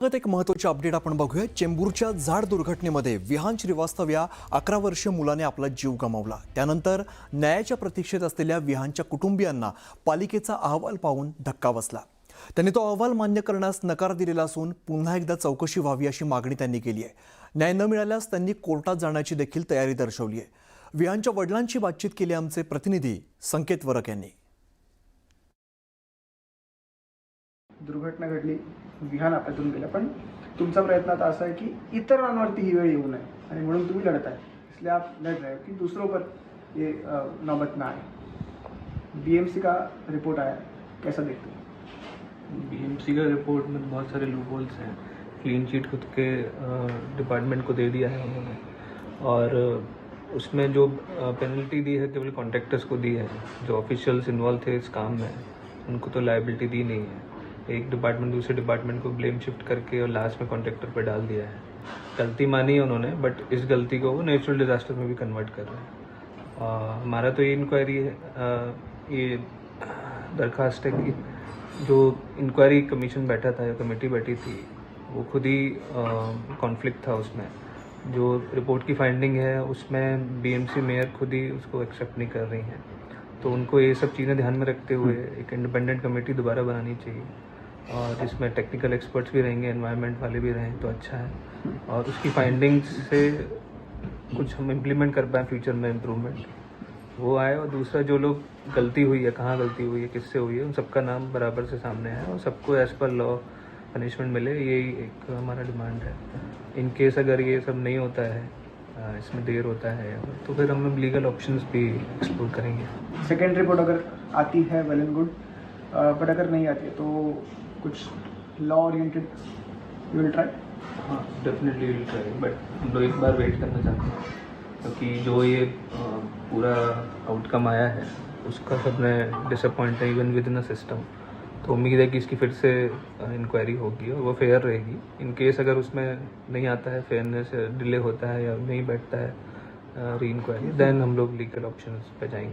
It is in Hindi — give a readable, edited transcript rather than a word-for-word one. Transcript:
एक महत्त्वाचे अपडेट आपण बघूया। चेंबूरच्या झाड दुर्घटनेमध्ये विहान श्रीवास्तव या 11 वर्षीय मुलाने आपला जीव गमावला। त्यानंतर न्यायाच्या प्रतीक्षेत असलेल्या विहानच्या कुटुंबियांना पालिकेचा अहवाल पाहून धक्का बसला। त्यांनी तो अहवाल मान्य करण्यास नकार दिलेला असून पुन्हा एकदा चौकशी व्हावी अशी मागणी त्यांनी केली आहे। न्याय न मिळाल्यास त्यांनी कोर्टात जाण्याची देखील तयारी दर्शवली आहे। विहानच्या वडिलांशी बातचीत केली आमचे प्रतिनिधी संकेत वरक यांनी। दुर्घटना घडली, विहान आपल्यातून गेलं, पण तुमचा प्रयत्न आता असा आहे की इतरांवरती ही वेळ येऊ नये आणि म्हणून तुम्ही लढत आहे। इसलिए आप लड़ रहे हो कि दूसरों पर ये नौबत ना आए। बीएमसी का रिपोर्ट आया, कैसा देखते हो? बीएमसी का रिपोर्ट में बहुत सारे लूप होल्स हैं। क्लीन चिट खुद के डिपार्टमेंट को दे दिया है उन्होंने, और उसमें जो पेनल्टी दी है केवल कॉन्ट्रैक्टर्स को दी है। जो ऑफिशियल्स इन्वॉल्व थे इस काम में उनको तो लायबिलिटी दी नहीं है। एक डिपार्टमेंट दूसरे डिपार्टमेंट को ब्लेम शिफ्ट करके और लास्ट में कॉन्ट्रैक्टर पे डाल दिया है। गलती मानी है उन्होंने, बट इस गलती को वो नेचुरल डिजास्टर में भी कन्वर्ट कर रहे हैं। हमारा तो ये इंक्वायरी है, ये दरख्वास्त है कि जो इंक्वायरी कमीशन बैठा था या कमेटी बैठी थी वो खुद ही कॉन्फ्लिक्ट था। उसमें जो रिपोर्ट की फाइंडिंग है उसमें बीएमसी मेयर खुद ही उसको एक्सेप्ट नहीं कर रही हैं। तो उनको ये सब चीज़ें ध्यान में रखते हुए एक इंडिपेंडेंट कमेटी दोबारा बनानी चाहिए, और इसमें टेक्निकल एक्सपर्ट्स भी रहेंगे, एनवायरनमेंट वाले भी रहें तो अच्छा है। और उसकी फाइंडिंग्स से कुछ हम इम्प्लीमेंट कर पाएँ फ्यूचर में इम्प्रूवमेंट वो आए। और दूसरा, जो लोग गलती हुई है, कहाँ गलती हुई है, किससे हुई है, उन सबका नाम बराबर से सामने है और सबको एज़ पर लॉ पनिशमेंट मिले, यही एक हमारा डिमांड है। इन केस अगर ये सब नहीं होता है, इसमें देर होता है, तो फिर हम लीगल ऑप्शंस भी एक्सप्लोर करेंगे। सेकेंड रिपोर्ट अगर आती है वेल एंड गुड, बट अगर नहीं आती है तो कुछ law oriented you will try? हाँ, डेफिनेटली विल ट्राई, बट हम लोग एक बार वेट करना चाहते हैं, क्योंकि जो ये पूरा आउटकम आया है उसका सब में डिसअपॉइंट है even with in a system. तो उम्मीद है कि इसकी फिर से इंक्वायरी होगी और वो फेयर रहेगी। इन केस अगर उसमें नहीं आता है, फेयरनेस डिले होता है या नहीं बैठता है री इंक्वायरी, देन हम लोग लीगल ऑप्शंस पे जाएंगे।